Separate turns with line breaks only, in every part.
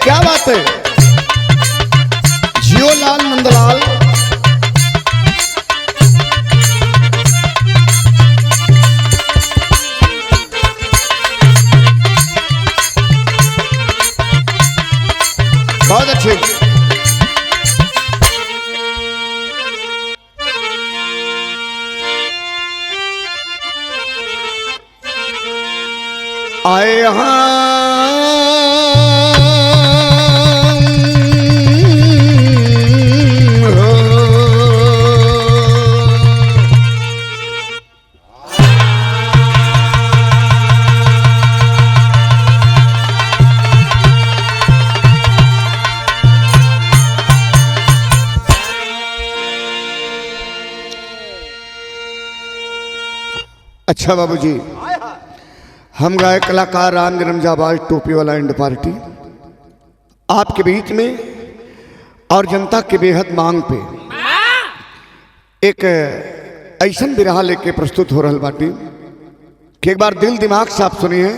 क्या बात है। जियोलाल नंदलाल बहुत अच्छे। आए अच्छा बाबूजी, हम गायक कलाकार राम जन्म जाबाज टोपी वाला इंड पार्टी आपके बीच में और जनता के बेहद मांग पे एक ऐसन बिरहा लेके प्रस्तुत हो रहा बाटी कि एक बार दिल दिमाग से आप सुनिए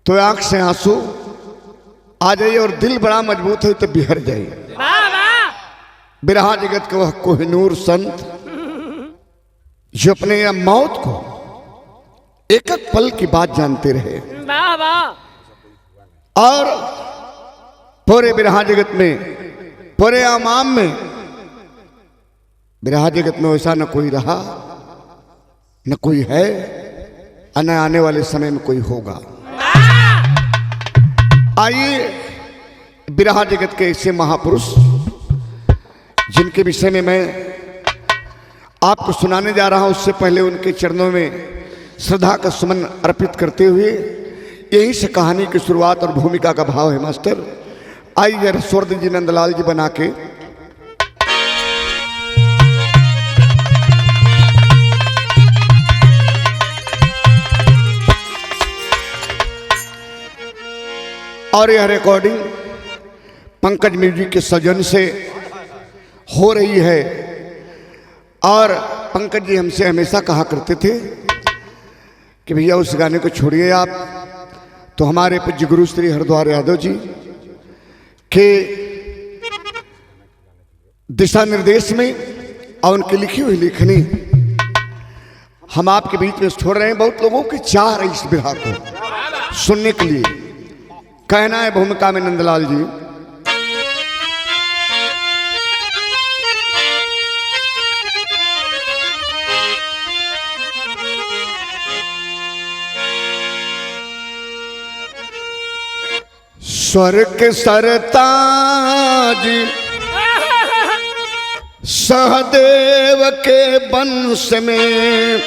तो आंख से आंसू आ जाइए और दिल बड़ा मजबूत है तो बिहर जाइए। बिरहा जगत के वह कोहिनूर संत जो अपने या मौत को एक एक पल की बात जानते रहे और पूरे बिरहा जगत में, पूरे आमाम में बिरहा जगत में वैसा न कोई रहा न कोई है और न आने वाले समय में कोई होगा। आइए बिरहा जगत के ऐसे महापुरुष जिनके विषय में मैं आपको सुनाने जा रहा हूं, उससे पहले उनके चरणों में श्रद्धा का सुमन अर्पित करते हुए यहीं से कहानी की शुरुआत और भूमिका का भाव है। मास्टर आइए जरा स्वर्द जी नंदलाल जी बना के और यह रिकॉर्डिंग पंकज म्यूजिक के सौजन्य से हो रही है। और पंकज जी हमसे हमेशा कहा करते थे कि भैया उस गाने को छोड़िए आप, तो हमारे पूज्य गुरु श्री हरद्वार यादव जी के दिशा निर्देश में और उनकी लिखी हुई लेखनी हम आपके बीच में छोड़ रहे हैं। बहुत लोगों की चाह रही इस बिरहा को सुनने के लिए। कहना है भूमिका में नंदलाल जी, स्वर के सरताज सहदेव के वंश में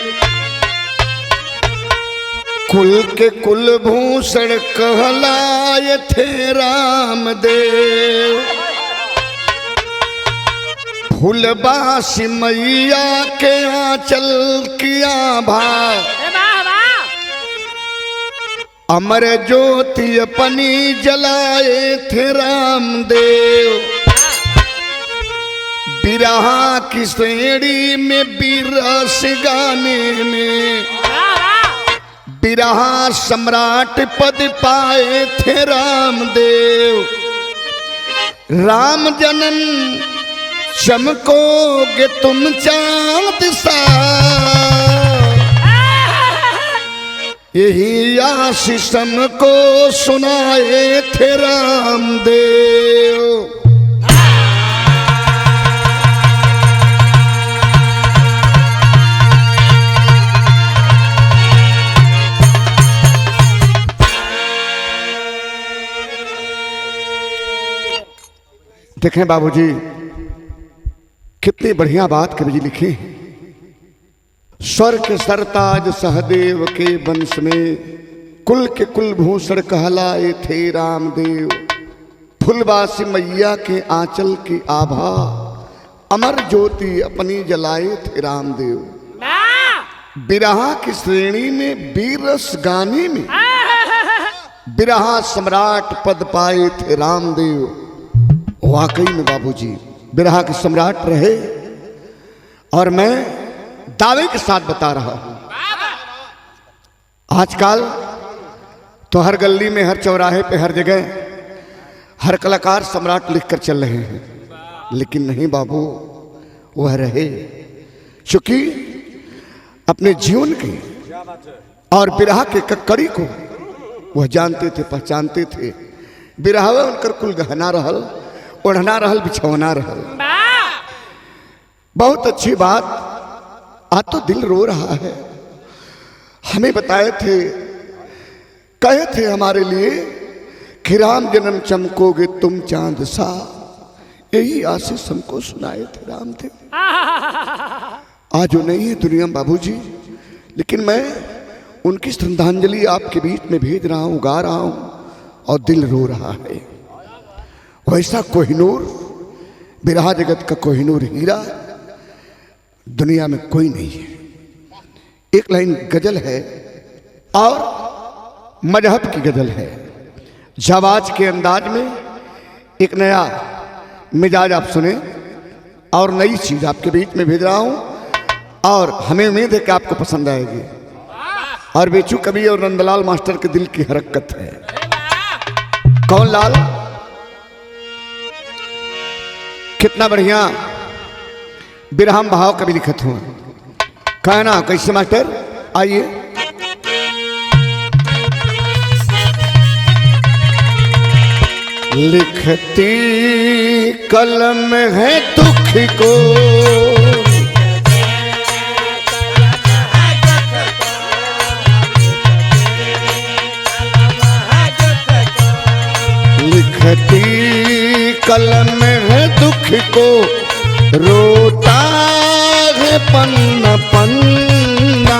कुल के कुलभूषण कहलाए थे रामदेव। फूलबासी मैया के आंचल किया भाव अमर ज्योति अपनी जलाए थे रामदेव। बिरहा की श्रेणी में बिरस गाने में बिरहा सम्राट पद पाए थे रामदेव। राम जनन चमकोगे तुम चांद सा, यही आशीष को सुनाए थे रामदेव। देखें बाबूजी कितनी बढ़िया बात कवि जी लिखी। स्वर के सरताज सहदेव के वंश में कुल के कुलभूषण कहलाए थे रामदेव। फुलबासी मैया के आंचल की आभा अमर ज्योति अपनी जलाए थे रामदेव। बिरहा की श्रेणी में बीरस गाने में बिरहा सम्राट पद पाए थे रामदेव। वाकई में बाबूजी बिरहा के सम्राट रहे और मैं दावे के साथ बता रहा हूं। आजकल तो हर गली में, हर चौराहे पे, हर जगह हर कलाकार सम्राट लिखकर चल रहे हैं, लेकिन नहीं बाबू, वह रहे क्योंकि अपने जीवन के और विरह के ककड़ी को वह जानते थे, पहचानते थे। विरह उनकर कुल गहना रहल, ओढ़ना रहल, बिछौना रहल। बहुत अच्छी बात। आज तो दिल रो रहा है। हमें बताए थे, कहे थे हमारे लिए कि राम जन्म चमकोगे तुम चांद सा, यही आशीष हमको सुनाए थे राम थे। आज वो नहीं है दुनिया में बाबूजी, लेकिन मैं उनकी श्रद्धांजलि आपके बीच में भेज रहा हूं, गा रहा हूं, और दिल रो रहा है। वैसा कोहिनूर, विरह जगत का कोहिनूर हीरा दुनिया में कोई नहीं है। एक लाइन गजल है और मजहब की गजल है। जाबाज के अंदाज में एक नया मिजाज आप सुने और नई चीज आपके बीच में भेज रहा हूं, और हमें उम्मीद है कि आपको पसंद आएगी। और बेचू कवि और नंदलाल मास्टर के दिल की हरकत है। कौन लाल, कितना बढ़िया बिरहम भाव कभी लिखत हूं। कहना कैसे मास्टर, आइए। लिखती कलम है दुख को, लिखती कलम है दुख को, रोता है पन्ना पन्ना।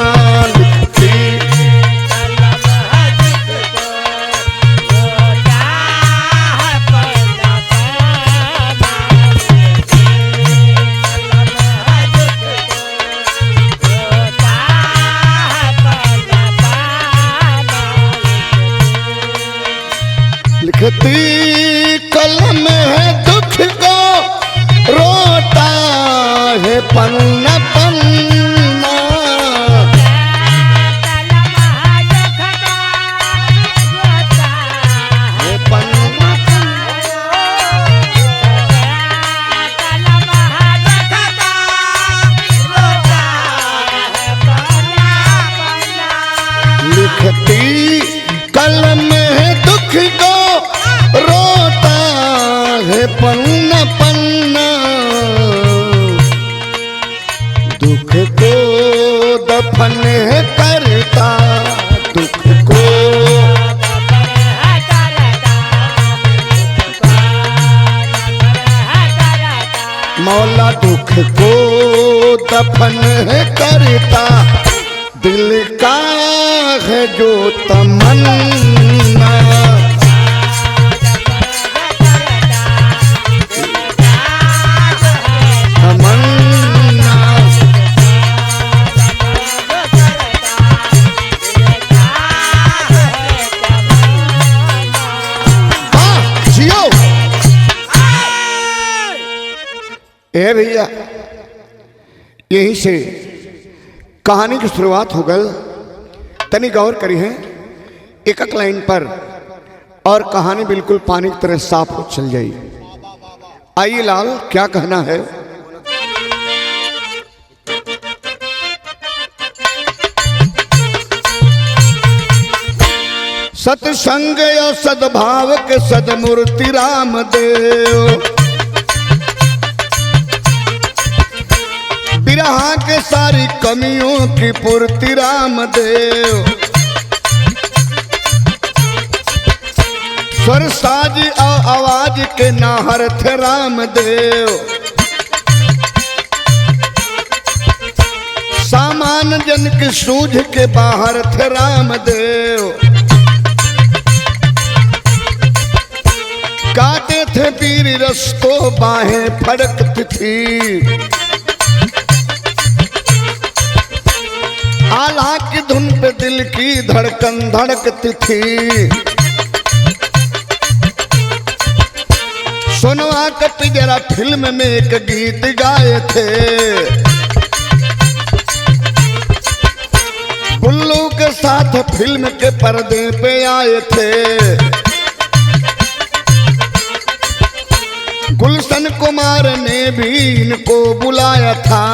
लिखती कलम है दुख को, रोता है पन्ना पन्ना। लिखती कलम है दुख को, रोता है पन्ना पन्ना। लिखती कलम है दुख को, रोता है पन्ना पन्ना। दुख को दफन है करता, दुख को मौला दुख को दफन है करता। दिल का है जो तमन्ना, तमन्ना। जियो ए भैया, यहीं से कहानी की शुरुआत हो गई। तनी गौर करी है एक एक लाइन पर, और कहानी बिल्कुल पानी की तरह साफ हो चल जाई। आइए लाल, क्या कहना है। सत्संग और सद्भाव के सदमूर्ति रामदेव, विरह के सारी कमियों की पूर्ति रामदेव। स्वर साज और आवाज के नाहर थे रामदेव। सामान जन की सूझ के बाहर थे रामदेव। गाते थे पीर रस्तों बाहें फड़कती थी। आला की धुन पे दिल की धड़कन धड़कती थी। सोनवा कट जरा फिल्म में एक गीत गाए थे। बुल्लू के साथ फिल्म के पर्दे पे आए थे। गुलशन कुमार ने भी इनको बुलाया था।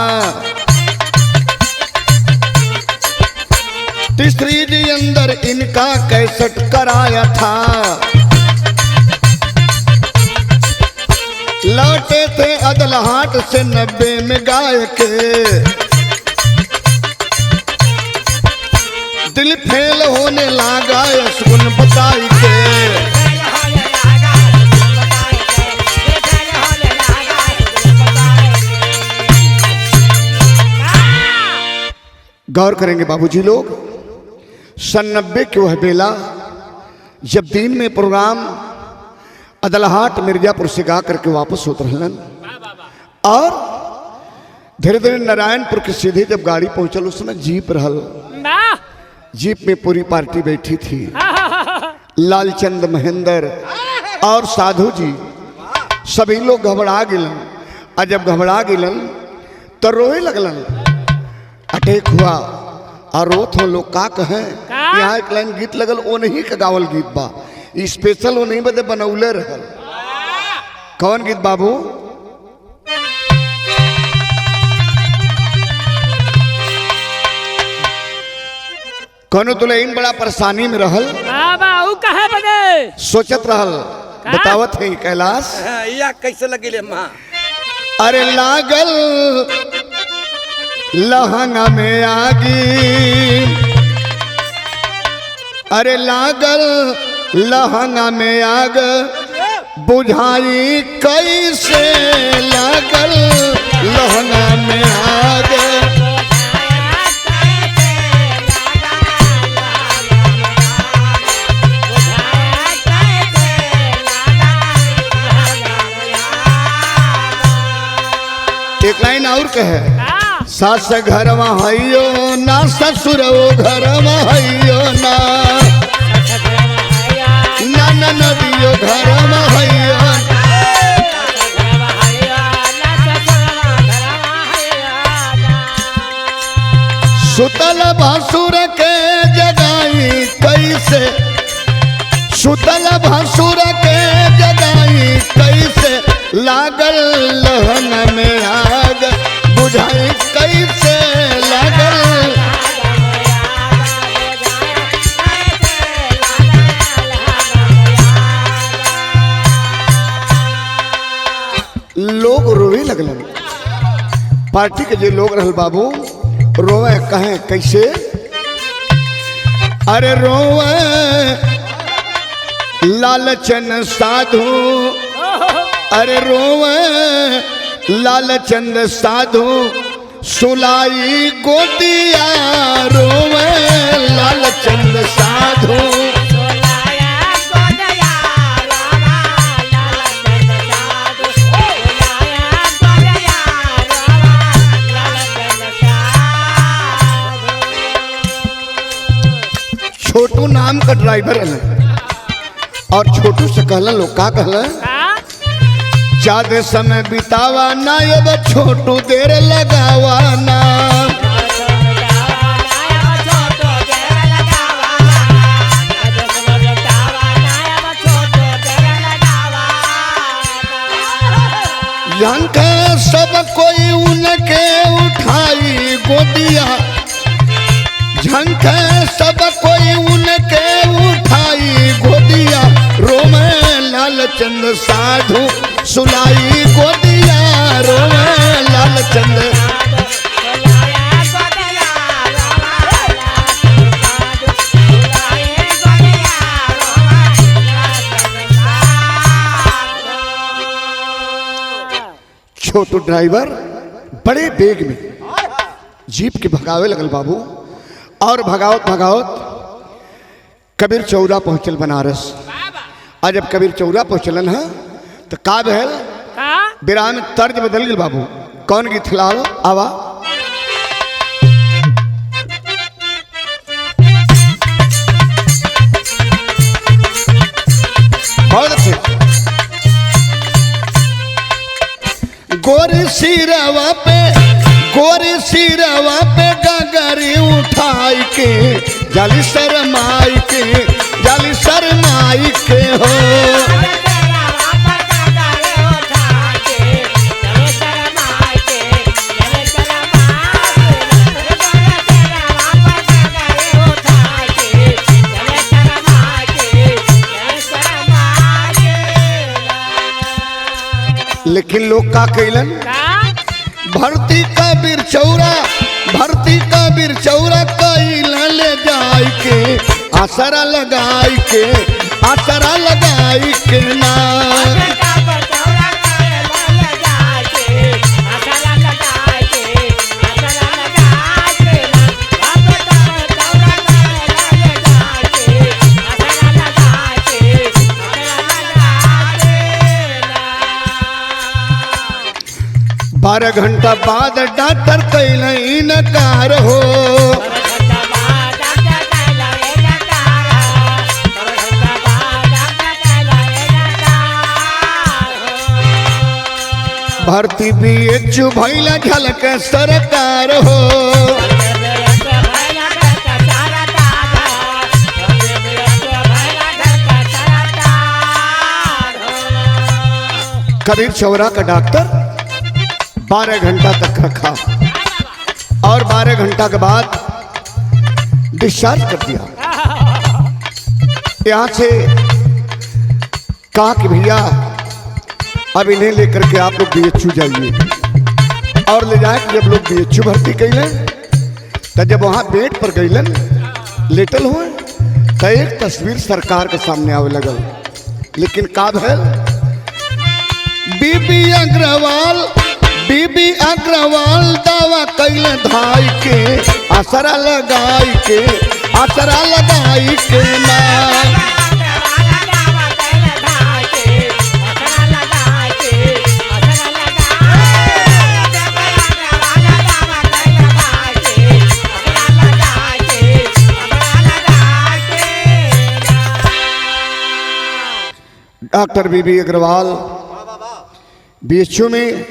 तीसरी जी अंदर इनका कैसेट कराया था। लौटे थे अदलहाट से 90 में गाय के। दिल फेल होने लगा सुन बताई के। गौर करेंगे बाबूजी लोग, सन 90 की वह बेला जब दिन में प्रोग्राम अदलहाट मिर्जापुर से गा करके वापस होते रहलन और धीरे धीरे नारायणपुर के सीधे जब गाड़ी पहुंचल उस समय जीप रहल। जीप में पूरी पार्टी बैठी थी। लालचंद महेंद्र और साधु जी सभी लोग घबरा गिलन। और जब घबरा गिलन तो रोए लगलन। अटैक हुआ और रोत हो लोग का कहें। यहाँ एक लाइन गीत लगल ओ नहीं का गावल गीत बा, स्पेशल वो नहीं बदे बनौले रहल। कौन गीत बाबू? कौनो दुल्हन बड़ा परेशानी में रहल।
कहे बने
सोचत रहल, बतावत है कैलाश
या कैसे लगे माँ।
अरे लागल लहंगा में आगी, अरे लागल लहंगा में आग बुझाई कैसे। लागल लहंगा में आग एक लाइन और कहे, सास घर में हइयो ना ससुर घर में हइयो ना, ना नदियो घर में हइयो। सुतल भसुर के जगाई कैसे, सुतल भसुर के जगाई कैसे। लागल लहन में आग बुझाई कैसे। लागल लोग रोवे लगलन। पार्टी के जो लोग रहल बाबू रोवे कहें कैसे। अरे रोवे लालचन साधु, अरे रोवे लालचंद साधु सुलाई गोदिया। रोवे लालचंद साधु छोटू नाम का ड्राइवर है और छोटू से कहलन लोग का कहलन, ज्यादा समय बितावा ना ये बा छोटू देर लगावा ना। यहाँ सब कोई उनके उठाई गोदिया, झंख सब कोई उनके उठाई गोदिया। रोमे लालचंद साधु सुलाई गोदिया। रोमे लालचंद छोटू ड्राइवर बड़े बेग में जीप के भगावे लगल बाबू और भगावत भगावत कबीर चौरा पहुंचल बनारस। आज जब कबीर चौरा पहुंचलन है तो का बहल बिरान तर्ज बदल गई बाबू। कौन गीत खिलाओ आवा। बहुत अच्छे। गोरी सिरवा पे, गोरी सिरवा पे गगरी उठाई के जाली शरमाई के, जाली शरमाई के हो। लेकिन लोग का कैलन
का
भर्ती का बिरचौरा कैलन ले जाय के आसरा लगाई के ना बारह घंटा बाद डॉक्टर कैल इनकार हो भर्ती बीएचयू भैला झलक सरकार हो कबीर चौरा का डॉक्टर 12 घंटा तक रखा और 12 घंटा के बाद डिस्चार्ज कर दिया। यहाँ से कहा कि भैया अब इन्हें लेकर के आप लोग बीएचयू जाइए और ले जाए। जब लोग बीएचयू भर्ती कैलन तो जब वहाँ बेड पर गईलन लेटल हुए तो एक तस्वीर सरकार के सामने आवे लगल। लेकिन का भैल बीबी अग्रवाल दावा कैल धाई के आसरा लगाई के ना डॉक्टर बीबी अग्रवाल बीएचयू में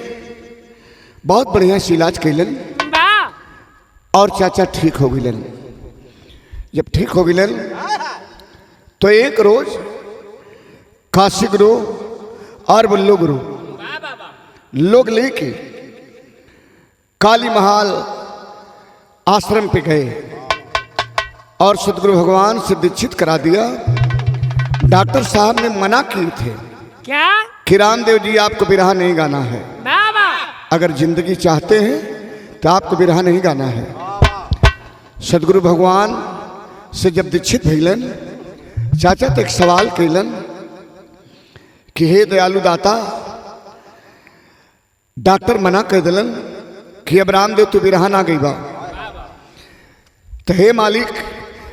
बहुत बढ़िया से इलाज कैलन और चाचा ठीक हो गलन। जब ठीक हो गलन तो एक रोज काशी गुरु और बल्लू गुरु लोग लेके काली महाल आश्रम पे गए और सदगुरु भगवान से दीक्षित करा दिया। डॉक्टर साहब ने मना किए थे
क्या
कि रामदेव जी आपको बिरहा नहीं गाना है, अगर जिंदगी चाहते हैं तो आपको बिरहा नहीं गाना है। सदगुरु भगवान से जब दीक्षित भइलन चाचा तो एक सवाल कैलन कि हे दयालु दाता, डॉक्टर मना कर दिलन कि अब रामदेव तू बिरहा ना गई बा, तो हे मालिक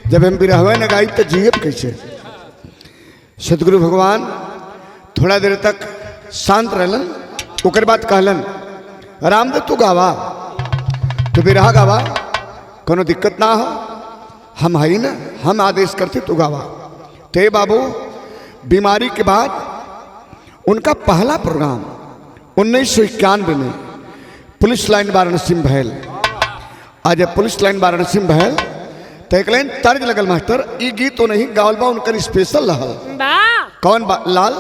जब हम बिरहवा न गाई तो जीव कैसे। सदगुरु भगवान थोड़ा देर तक शांत रहलन, ओकर बाद कहलन रामदेव तू गावा, तू बिरहा गावा, कोनो दिक्कत ना हो, हम हई ना, हम आदेश करते तू गावा। ते बाबू बीमारी के बाद उनका पहला प्रोग्राम 1991 में पुलिस लाइन वाराणसी में भैल। आज जब पुलिस लाइन वाराणसी में भैल तो एक लाइन तर्ज लगल मास्टर, ई गीत तो नहीं गावल बा, उनकर स्पेशल रहल। कौन लाल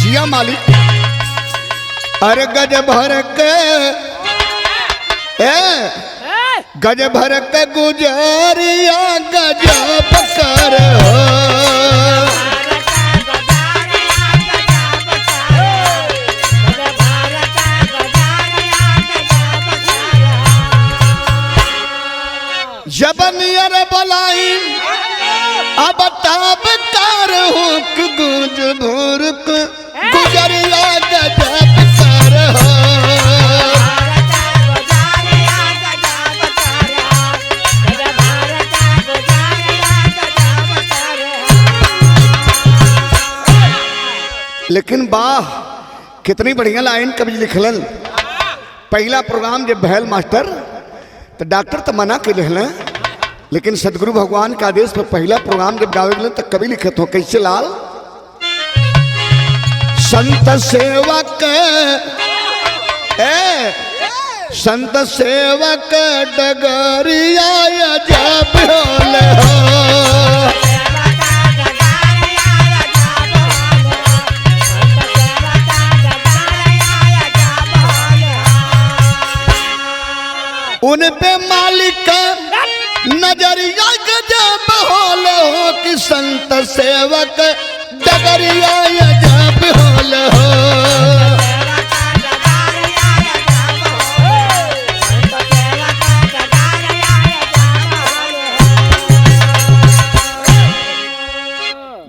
जिया मालिक, अरे गज भर के गज भर के गुजरिया गजब कर हो, जबनियर बलाई अब ताब कर हुक गुज भूरक गुजरिया गजब कर हो। लेकिन वाह कितनी बढ़िया लाइन कवि लिखलन। पहला प्रोग्राम जब भैल मास्टर तो डॉक्टर तो मना के लिखल, लेकिन सदगुरु भगवान के आदेश पर पहला प्रोग्राम जब गावे गए तो कवि लिखे हो कैसे लाल, संत सेवक संत सेवक डगरिया जब होले हो, उन पे मालिक सेवक डगरिया जब होल हो।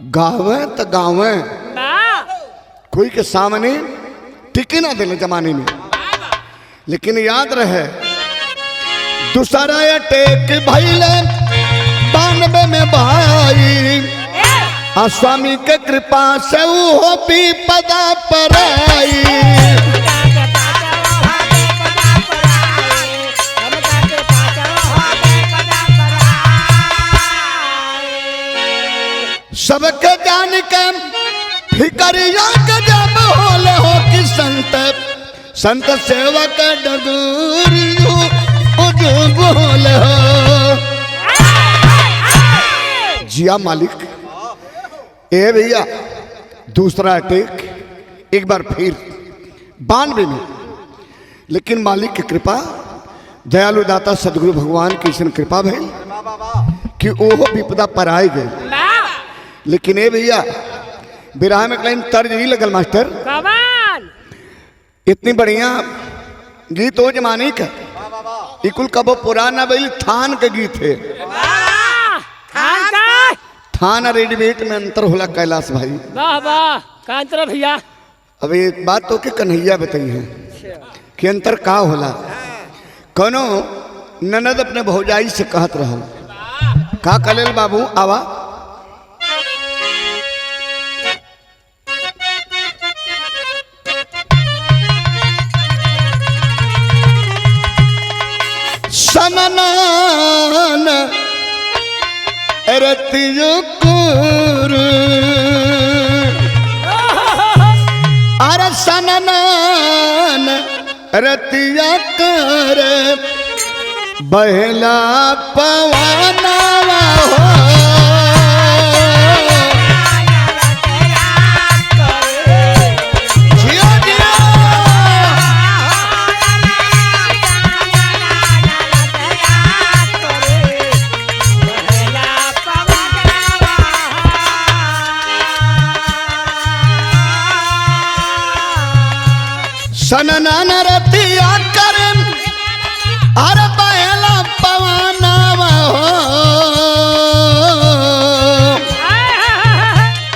गावे तो गावे कोई के सामने टिके ना देने जमाने में, लेकिन याद रहे दूसरा अटैक भइले 92 में भाई आ स्वामी के कृपा से वो विपदा पर आई। सबके जान के फिकरिया के जब होल हो कि संत सेवक डगरियो जब होल हो। जिया मालिक ए भैया दूसरा अटैक एक बार फिर 92 में, लेकिन मालिक की कृपा दयालु दाता सदगुरु भगवान की इसन कृपा भइल कि ओहो विपदा पर आए गए। लेकिन ए भैया बिरहा में कहीं तर्ज ही लगल मास्टर
कमाल
इतनी बढ़िया गीत हो जमाने का इकुल कबो पुराना बैल थान के गीत है। थान और रेडीमेड में अंतर होला कैलाश भाई।
वाह वाह कांतरा भैया।
अब एक बात तो के कन्हैया बताई है कि अंतर का होला। कोनो ननद अपने भौजाई से कहत रहल का कलेल बाबू आवा सननान रतियो कुर अरे सननान रतिया कर बहला पवना हो। सननान रतिया कर अरे बहला पवना हो।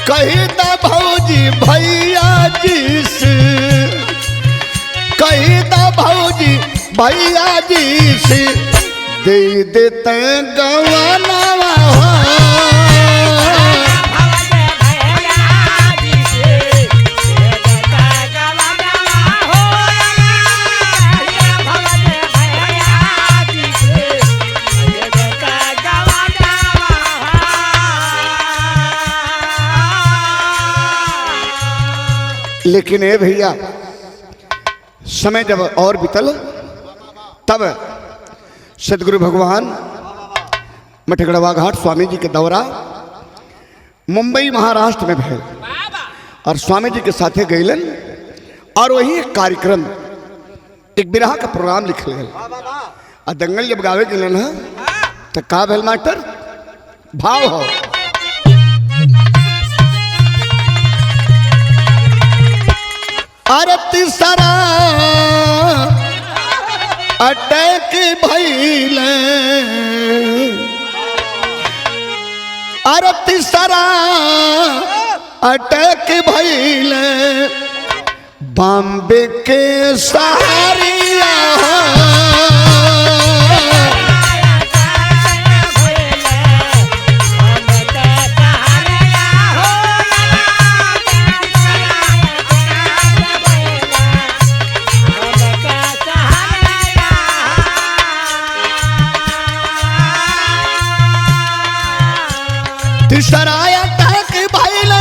कही दा भौजी भैया जी से कही दा भौजी भैया जी से दे देते गवाना हो। लेकिन ए भैया समय जब और बीतल तब सदगुरु भगवान मठगढ़वा घाट स्वामी जी के दौरा मुंबई महाराष्ट्र में भैल और स्वामी जी के साथे गईलन और वही एक कार्यक्रम एक बिरहा का प्रोग्राम लिखल गए और दंगल जब गावे गलन है तो का भैल मास्टर भाव हो। अरे तीसरा अटैक भइल अरे तीसरा अटैक भइल बॉम्बे के सहारिया तीसराया तक भइल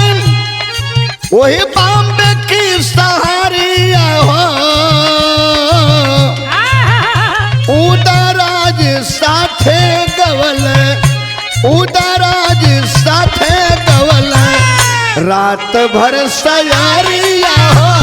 वही बॉम्बे की सहारिया हो। उदराज साथे गवल उदराज साथे गवल रात भर सयारिया हो।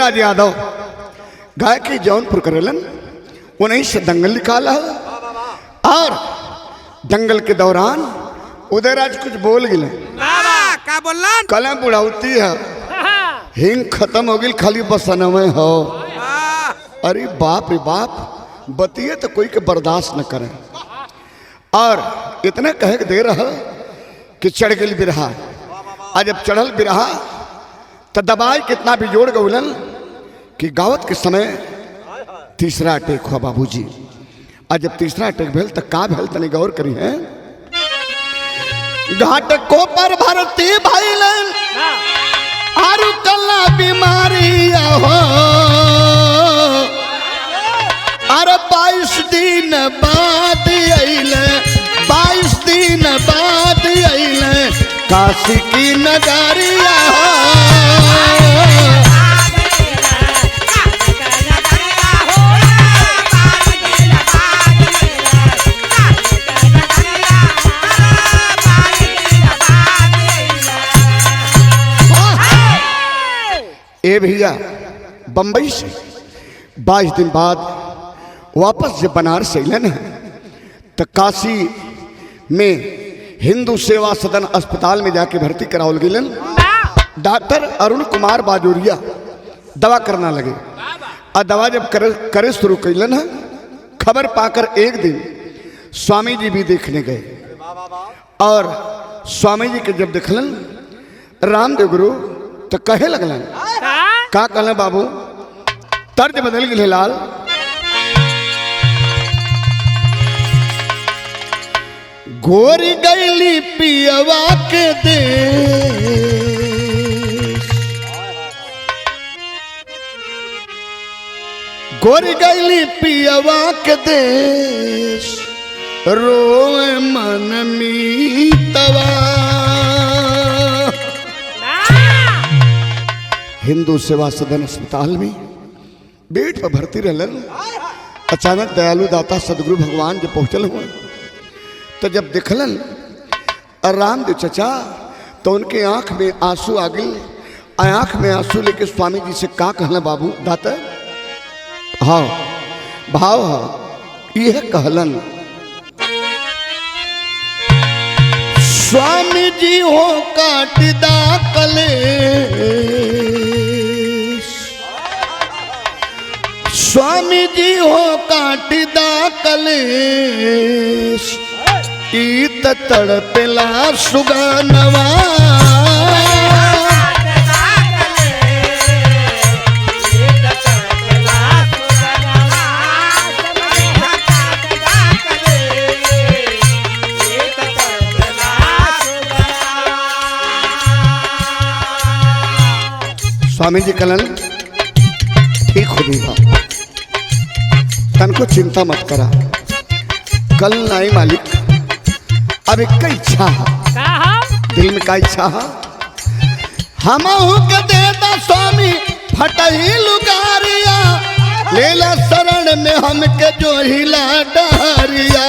उदयराज यादव गाय की जौनपुर करेलन उन्हीं से दंगल निकाला और दंगल के दौरान उदयराज कुछ बोल गिले
का बोलना
कलम बुढ़ाउती है हिंग खत्म हो गई खाली बसन में हो। अरे बाप रे बाप बतिए तो कोई के बर्दाश्त न करे और इतने कहे के दे रहा कि चढ़ गई बिरहा। आज जब चढ़ल बिरहा तो दबाई कितना भी जोड़ गौलन कि गावत के समय तीसरा अटैक हुआ बाबूजी। आज जब तीसरा अटैक भेल तो का भेल तनी गौर करी है। घाट को पर भरती भइलन आरु कल्ला बीमारी हो। अरे 22 दिन बाद अइले 22 दिन बाद अइले काशी की नगरिया ए भैया बंबई से 22 दिन बाद वापस जब बनारस अलन है तो काशी में हिंदू सेवा सदन अस्पताल में जाके भर्ती करावल गलन। डॉक्टर अरुण कुमार बाजोरिया दवा करना लगे और दवा जब करे शुरू कैलन है खबर पाकर एक दिन स्वामी जी भी देखने गए और स्वामी जी के जब देखलन रामदेव गुरु तो कहे लगलन का कहले बाबू तर्ज बदल गए लाल। गोरी गैली पियवा के देश गोरी गैली पियवा के देश रोए मन मीतवा। हिंदू सेवा सदन अस्पताल में बेड पर भर्ती रहलन। अचानक दयालु दाता सदगुरु भगवान जब पहुंचल हुए तो जब देखलन रामदेव चचा तो उनके आंख में आंसू आ गई। आंख में आंसू लेके स्वामी जी से का कहला बाबू दाता हाँ भाव हाँ यह कहलन स्वामी जी हो काटदा कलेश स्वामी जी हो काटदा कलेश ईत तड़पेला सुगानवा। स्वामी जी कलन ठीक हो जाएगा तन को चिंता मत करा कल नहीं मालिक अब एक का इच्छा है दिल में का इच्छा है हम के देता स्वामी फटही लुगारिया लेला शरण में हमके जो हिला डहरिया।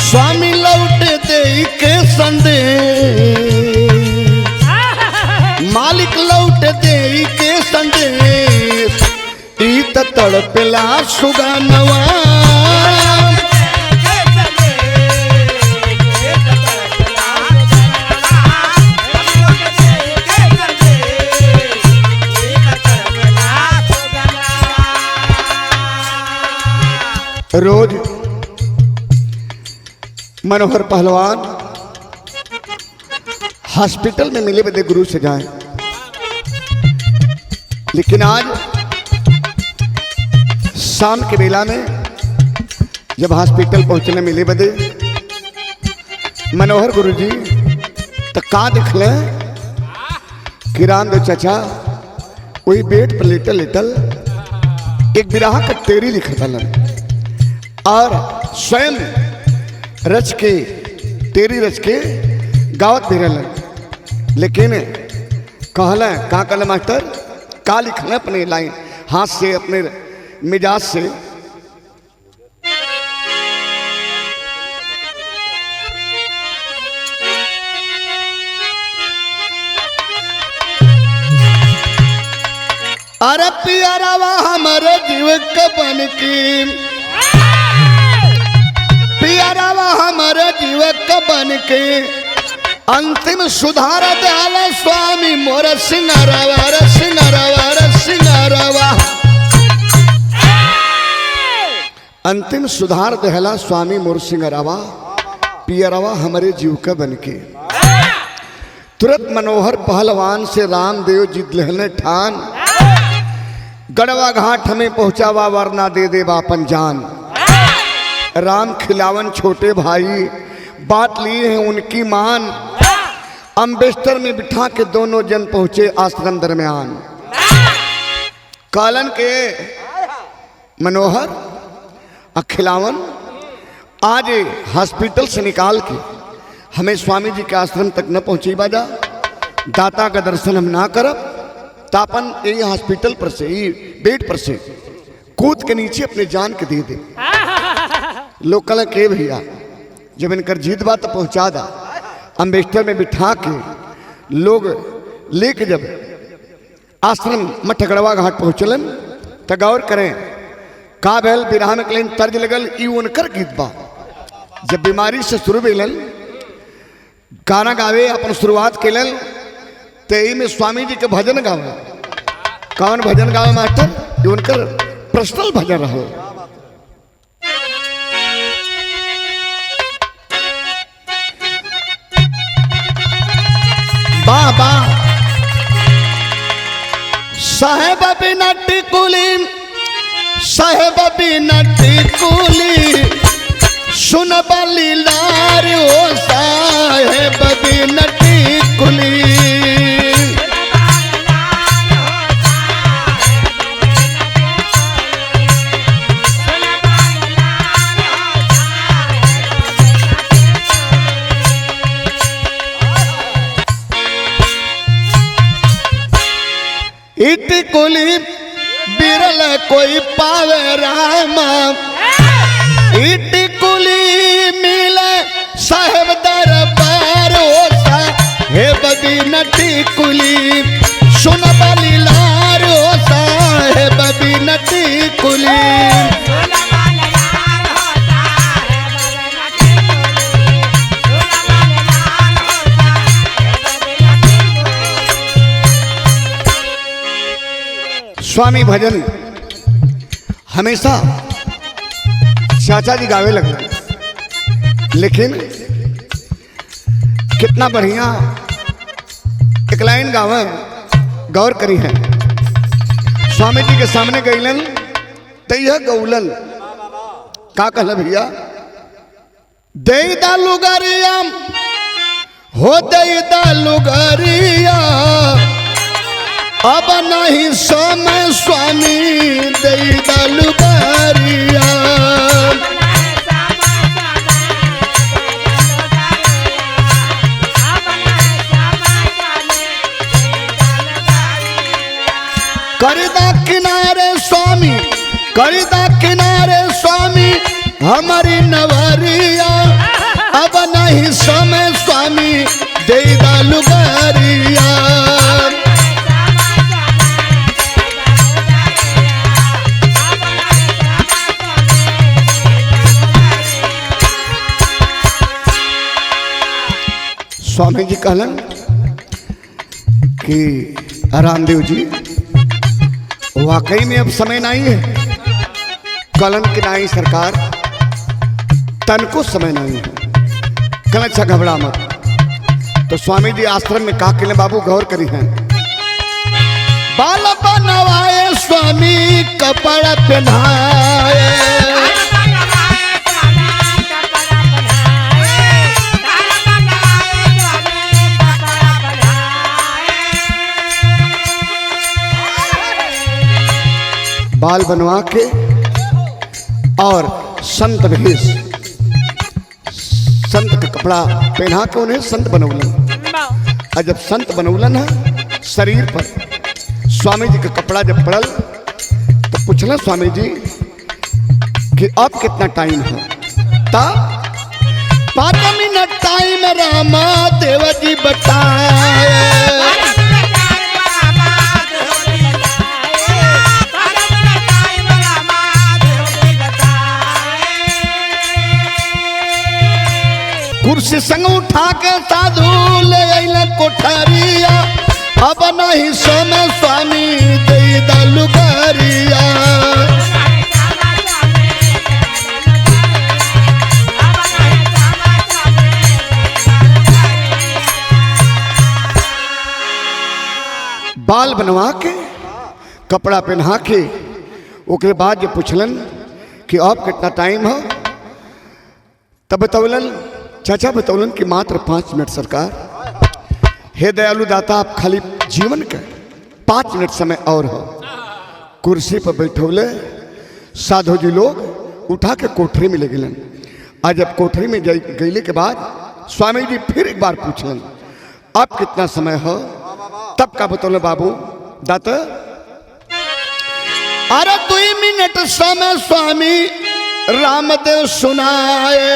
स्वामी लौट दे के संदेश मालिक लौट दे के संदेश ईत तड़पेला सुगानवा। रोज मनोहर पहलवान हॉस्पिटल में मिले बदे गुरु से जाए लेकिन आज शाम के बेला में जब हॉस्पिटल पहुंचने मिले बदे मनोहर गुरु जी तो का देख ले कि रामदेव चाचा वही बेड पर लेटल लेटल एक बिरहा का तेरी लिखा था और स्वयं रच के तेरी रच के गावत भी रहलन। लेकिन कहला का कहला मास्टर का लिखल अपने लाइन हाथ से अपने मिजाज से अरे पियरवा हमारे जीव के बन की, पियरवा हमारे जीव के बन के अंतिम सुधार दयाला स्वामी मोर सिंगारवा रे सिंगारवा रे सिंगारवा। अंतिम सुधार दहला स्वामी मोर सिंगारवा पियरवा हमारे जीव का बन के। तुरंत मनोहर पहलवान से रामदेव जी लहने ठान, गढ़वा घाट हमें पहुंचावा वरना दे दे बापन जान। राम खिलावन छोटे भाई बात लिए हैं उनकी मान, अम्बेस्टर में बिठा के दोनों जन पहुंचे आश्रम दरमियान। कालन के मनोहर अखिलावन आज हॉस्पिटल से निकाल के हमें स्वामी जी के आश्रम तक न पहुंची बाजा, दाता का दर्शन हम ना करब तापन यही हॉस्पिटल पर से ही बेड पर से कूद के नीचे अपने जान के दे दे। लोग कल के भैया जब इनकर जीत बात तो पहुंचा दा। अम्बेस्टर में बिठा के लोग लेके जब आश्रम मठगढ़वा घाट पहुंचलन तो गौर करें का भैल बिरहा में कलेन तर्ज लगल ई उनकर गीत बा। जब बीमारी से शुरू भेलन गाना गावे अपन शुरुआत केलन तो यही में स्वामी जी के भजन गावे। कौन भजन गावे मास्टर? ये उनकर पर्सनल भजन रहो। बाबा साहेब बिना टिकुली, साहेब बिना टिकुली सुन बली लार ओ साहेब बिना टिकुली। टिकुली बिरल कोई पावे रामा, टिकुली मिले साहेब दरबार ओ साहेब बिना टिकुली सुन बली लार ओ साहेब बिना टिकुली। स्वामी भजन हमेशा चाचा जी गावे लगे, लेकिन कितना बढ़िया एक लाइन गावे गौर करी है। स्वामी जी के सामने गईलन तो यह गौलन का कहला भैया, दे दा लुगारिया हो दे दा लुगारिया अब नहीं समय स्वामी दे दा लुगारिया। करदा किनारे स्वामी, करदा किनारे स्वामी हमारी नवरिया अब नहीं समय स्वामी दे दा लुगारिया। स्वामी जी कहलन कि रामदेव जी वाकई में अब समय नहीं है। कलन की नहीं सरकार तन को समय नहीं है। कल अच्छा घबरा मत। तो स्वामी जी आश्रम में कहा के बाबू गौर करी हैं, बाल बनवाए स्वामी कपड़ा पहनाए, बाल बनवा के और संत भेष संत का कपड़ा पहना के उन्हें संत बनौलन। और जब संत बनौलन है शरीर पर स्वामी जी का कपड़ा जब पड़ल तो पूछला स्वामी जी कि अब कितना टाइम है? तब 5 मिनट टाइम रामा देव जी बताए। कुर्सी संग उठा के साधु ले अइले कोठरिया, अब नहीं समय स्वामी दे दलुगरिया। बाल बनवा के कपड़ा पहना के ओकरे बाद जब पूछलन कि अब कितना टाइम हो, तब बतौलन चाचा बतौलन कि मात्र 5 मिनट सरकार। हे दयालु दाता आप खाली जीवन के 5 मिनट समय और हो। कुर्सी पर बैठौले साधु जी लोग उठा के कोठरी में ले गलन। आज जब कोठरी में गईले के बाद स्वामी जी फिर एक बार पूछलन अब कितना समय हो, तब का बतौले बाबू दाता अरे 2 मिनट समय स्वामी रामदेव सुनाए।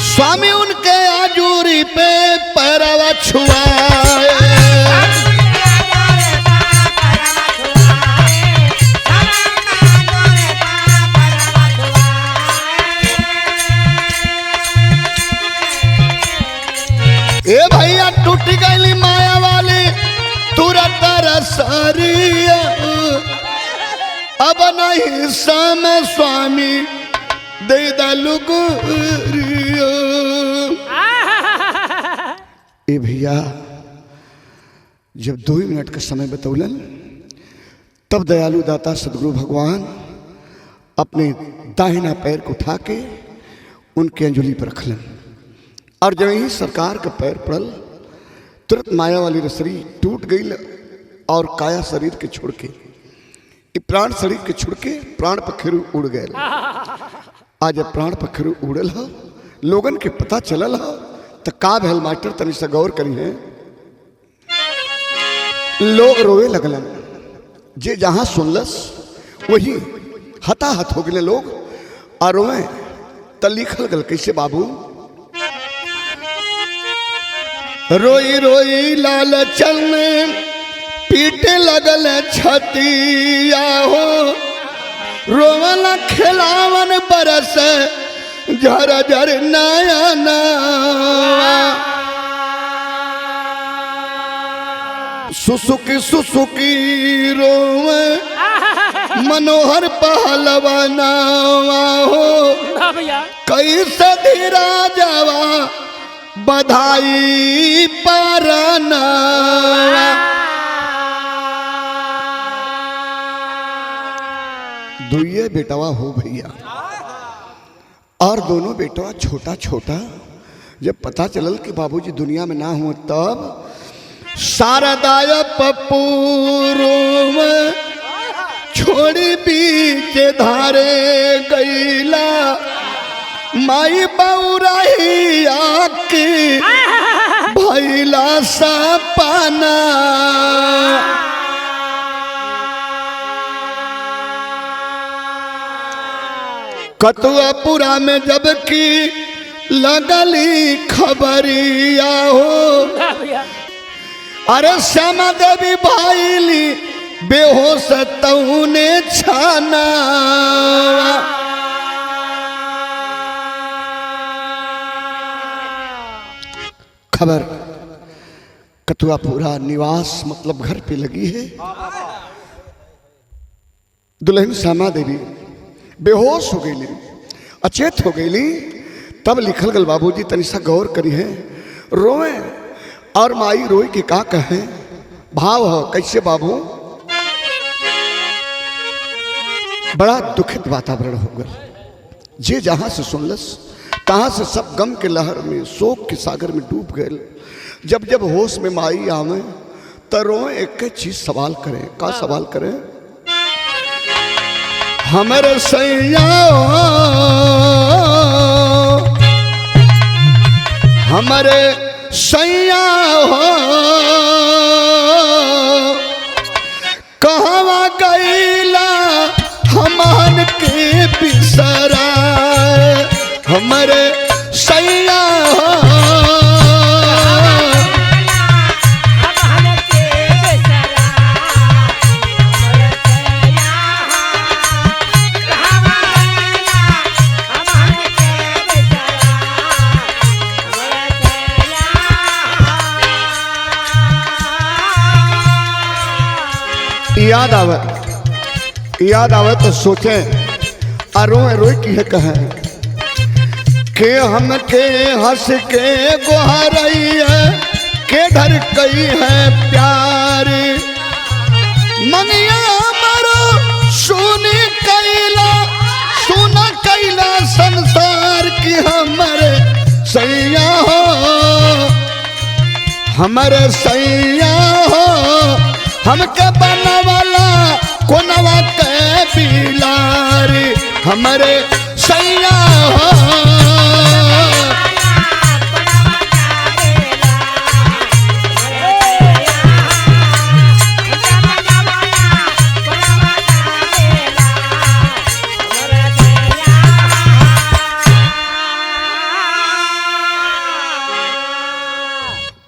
स्वामी उनके आजूरी पे पैरवा छुआए। ए भैया टूट गई माया वाली तुरंत रसरिया, अब नहीं समय स्वामी दे दलुगरिया। ए भैया जब 2 मिनट का समय बतौलन, तब दयालु दाता सदगुरु भगवान अपने दाहिना पैर को उठा के उनके अंजलि पर रखलन। और जब ही सरकार का पैर पड़ल, तुरंत माया वाली रसरी टूट गई और काया शरीर के छोड़ के प्राण शरीर के छोड़ के प्राण पखेरु उड़ गए। आज जब प्राण पखेरु उड़ल हो, लोगन के पता चलल हो, तो का भैल मास्टर तनि से गौर करी है। लोग रोवे लगलन, जे जहां सुनलस वही हताहत हो गए लोग और रोवे। त लिखल गल कैसे बाबू, रोई रोई लाल चलन पीटे लगल छतिया हो, रोवन खिलावन बरस झर झर नयना। सुसुकी सुसुकी रोवे मनोहर पहलवाना हो, कैसे धीरा जावा बधाई पाराना। दुइये बेटवा हो भैया, और दोनों बेटवा छोटा छोटा। जब पता चलल कि बाबूजी दुनिया में ना हुआ, तब शारदाय पपूरो में छोड़ी बीच धारे गईला, माई बौराही आके भैला सपना। कतुआपुरा में जबकि लगली खबरिया हो, अरे श्यामा देवी भाईली बेहोश तऊने छाना। खबर कतुआपुरा निवास मतलब घर पे लगी है। दुल्हन श्यामा देवी बेहोश हो गई, अचेत हो गई। तब लिखल गल बाबूजी तनिषा गौर करी है, रोए और माई रोई के का कहे भाव है कैसे बाबू। बड़ा दुखित वातावरण हो गया। जे जहां से सुनलस तहां से सब गम के लहर में शोक के सागर में डूब गए। जब जब होश में माई आवे तो रोए, एक चीज सवाल करें। का सवाल करें, हमरे सैया हमरे सैया हो, कहवा गईला हमन के बिसरा। हमरे सैया हो, याद आवे तो सोचे आ रोए रोए की है कहे के हमके हंस के गोहरई है के धर कई है प्यार मनिया मरो सुनी कैला संसार की हमरे सैया हो हमरे सैया हो हमके बनवाला कोनवा के बिलारी हमरे सैया हो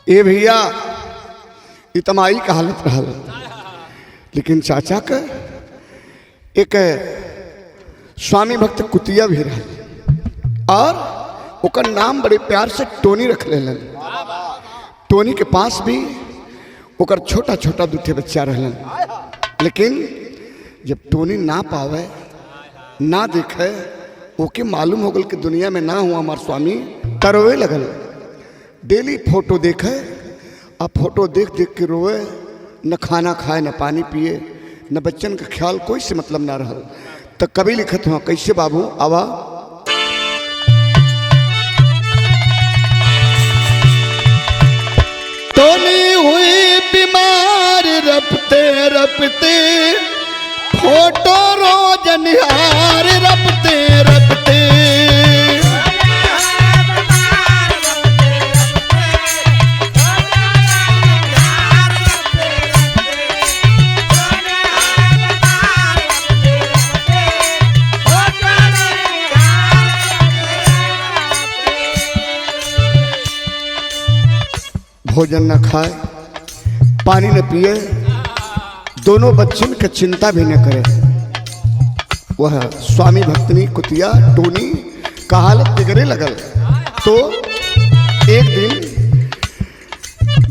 ये भैया इतमाई का हालत रहा लेकिन चाचा का एक स्वामी भक्त कुतिया भी रहा और ओकर नाम बड़े प्यार से टोनी रख लेलन। टोनी के पास भी ओकर छोटा छोटा दूठे बच्चा रहलन लेकिन जब टोनी ना पावे ना देखे ओके मालूम हो गल कि दुनिया में ना हुआ हमार स्वामी तरवे लगल। डेली फोटो देखे अब फोटो देख देख के रोए न खाना खाए न पानी पिए न बच्चन का ख्याल कोई से मतलब ना रहा। तो कभी लिखत हुआ कैसे बाबू आवा टोनी हुई बीमार रपते रपते फोटो रोज निहार रपते रपते भोजन न खाए पानी न पिए दोनों बच्चन का चिंता भी न करे। वह स्वामी भक्तनी कुतिया टोनी का हालत बिगड़े लगल। तो एक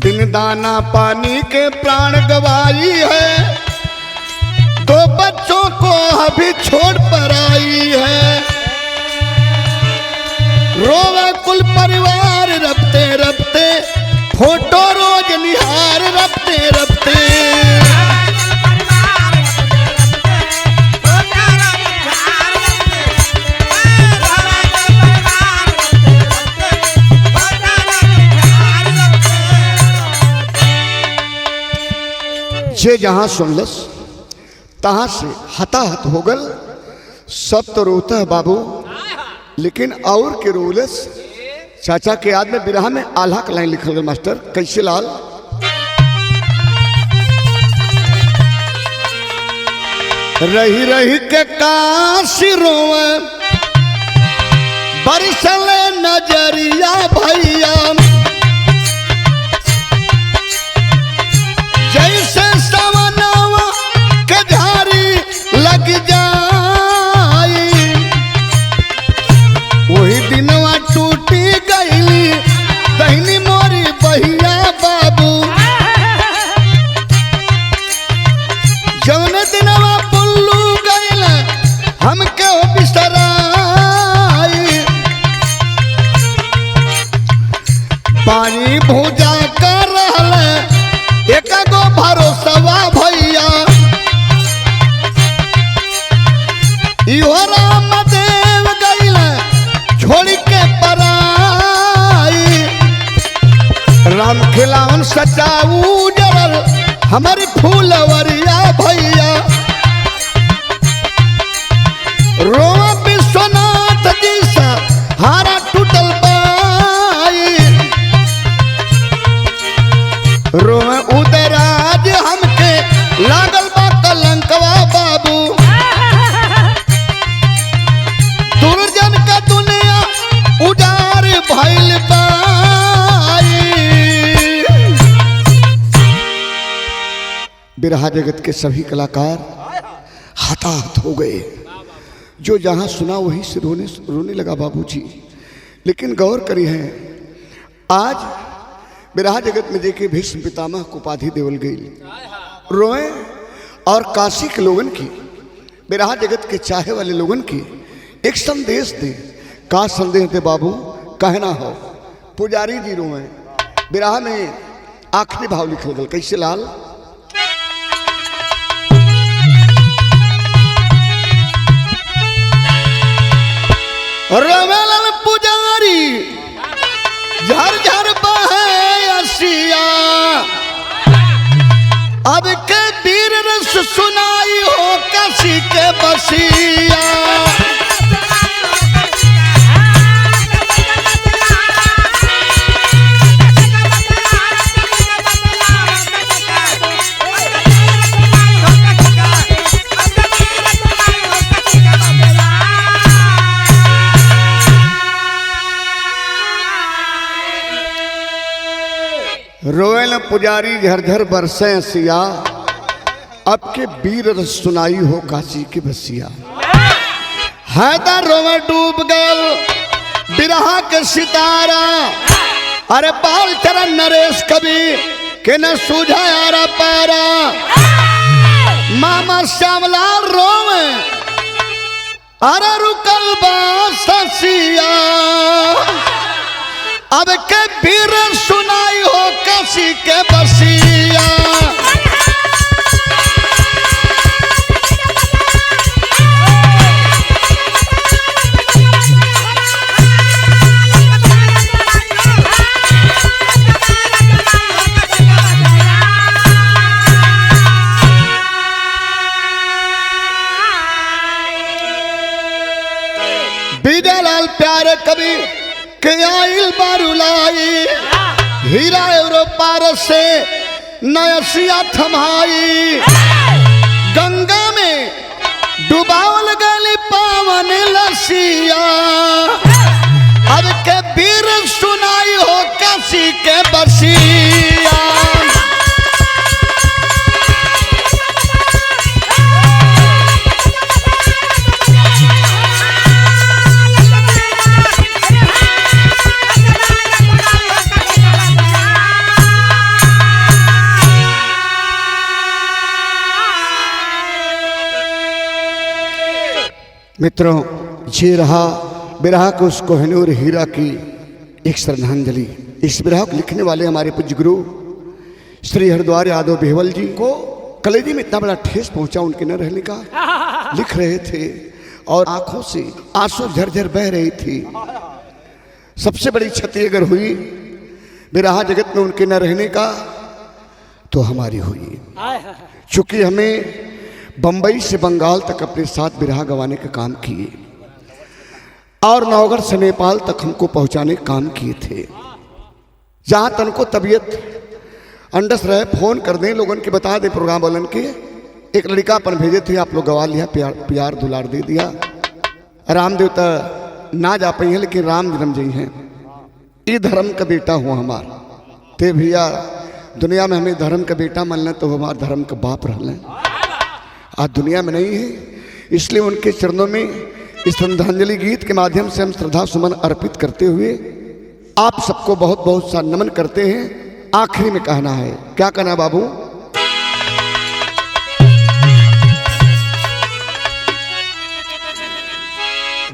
दिन दाना पानी के प्राण गवाई है दो बच्चों को अभी छोड़ पर आई है रोवा कुल परिवार रपते रपते फोटो रोज निहार रपते रपते जे जहां सुनलस तहां से हताहत हो गल। सब तो रोता है बाबू लेकिन और के रोलस चाचा के याद में बिरहा में आल्हा का लाइन लिखल गया मास्टर कैसे लाल रही रही के काशी रोवे बरसल नजरिया भैया जैसे सवनवा के झारी लग जाई वही दिनवा टूटी गईली दहनी मोरी बहिया बाबू जौन दिनवा पुल्लू गईल हमके बिसराई पानी भूजा कर रहल एक गो भरोसवा भैया इहो राम देव गईल छोड़ी के पराई राम खिलावन सचाऊ जरल हमारी फूलवरिया भैया रोवा विश्वनाथ जी सा हारा टूटल बाई रोवा उदराज हमके लागल बा कलंकवा बाबू दुर्जन का दुनिया उजाड़ भइल बाई। बिरहा जगत के सभी कलाकार हताहत हो गए। जो जहां सुना वहीं से रोने लगा बाबूजी। लेकिन गौर करी है आज बिरहा जगत में देखे भीष्म पितामह को उपाधि देवल गई रोए और काशी के लोगन की, बिरहा जगत के चाहे वाले लोगन की एक संदेश दे। का संदेश दे बाबू? कहना हो पुजारी जी रोए। बिरहा में आखिरी भाव लिखल गल कैसे लाल? रवेलन पुजारी झर झर बहे असिया, अब के वीर रस सुनाई हो काशी के बसिया। रोएल पुजारी झरझर बरसे सिया, अब के वीर रस सुनाई हो काशी के बसिया। हैदर रोवे डूब गल बिरहा के सितारा, अरे बाल चरण नरेश कवि के न सूझा यारा पारा। मामा श्यामलाल रोवे अरे रुकल बासिया, अब के वीर सुनाई हो काशी के बसिया। विजयलाल प्यारे कवि के आइल बारुलाई, हीरा एवरो पारस से नयसिया थमाई। गंगा में डुबावल गली पावन लसिया, अब के वीर सुनाई हो काशी के बसिया। मित्रों, ये रहा बिरहा को उस कोहिनूर हीरा की एक श्रद्धांजलि। इस बिरहा को लिखने वाले हमारे पूज्य गुरु श्री हरिद्वार यादव बेहवल जी को कलेजी में इतना बड़ा ठेस पहुंचा उनके न रहने का। लिख रहे थे और आंखों से आंसू झरझर बह रही थी। सबसे बड़ी क्षति अगर हुई बिरहा जगत में उनके न रहने का तो हमारी हुई, चूंकि हमें बंबई से बंगाल तक अपने साथ बिरहा गवाने का काम किए और नौगढ़ से नेपाल तक हमको पहुंचाने का काम किए थे। जहां तन को तबीयत अंडस रहे फोन कर दें लोगों के, बता दें प्रोग्राम वालन के। एक लड़का अपन भेजे थे, आप लोग गवा लिया, प्यार दुलार दे दिया। रामदेव तो ना जा पाई है लेकिन राम जन्म जी हैं। ये धर्म का बेटा हुआ हमार ते भैया, दुनिया में हमें धर्म का बेटा मानना तो हमारा धर्म का बाप रहना आज दुनिया में नहीं है। इसलिए उनके चरणों में इस श्रद्धांजलि गीत के माध्यम से हम श्रद्धा सुमन अर्पित करते हुए आप सबको बहुत बहुत सा नमन करते हैं। आखिरी में कहना है, क्या कहना बाबू?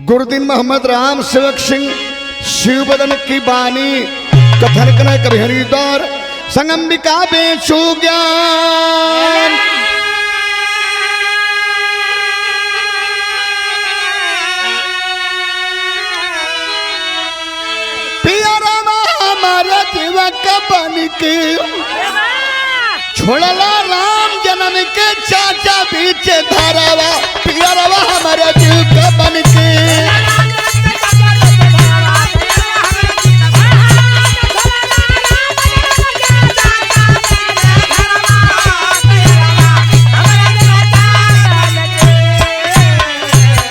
गुरुदीन मोहम्मद राम सेवक सिंह शिवबदन की बानी, कथन कनक कभी हरिद्वार संगम्बिका बेचू ज्ञान। जीवक बन के छोड़ला राम जन्म के चाचा बीच धरवा, पियरवा हमारे जीव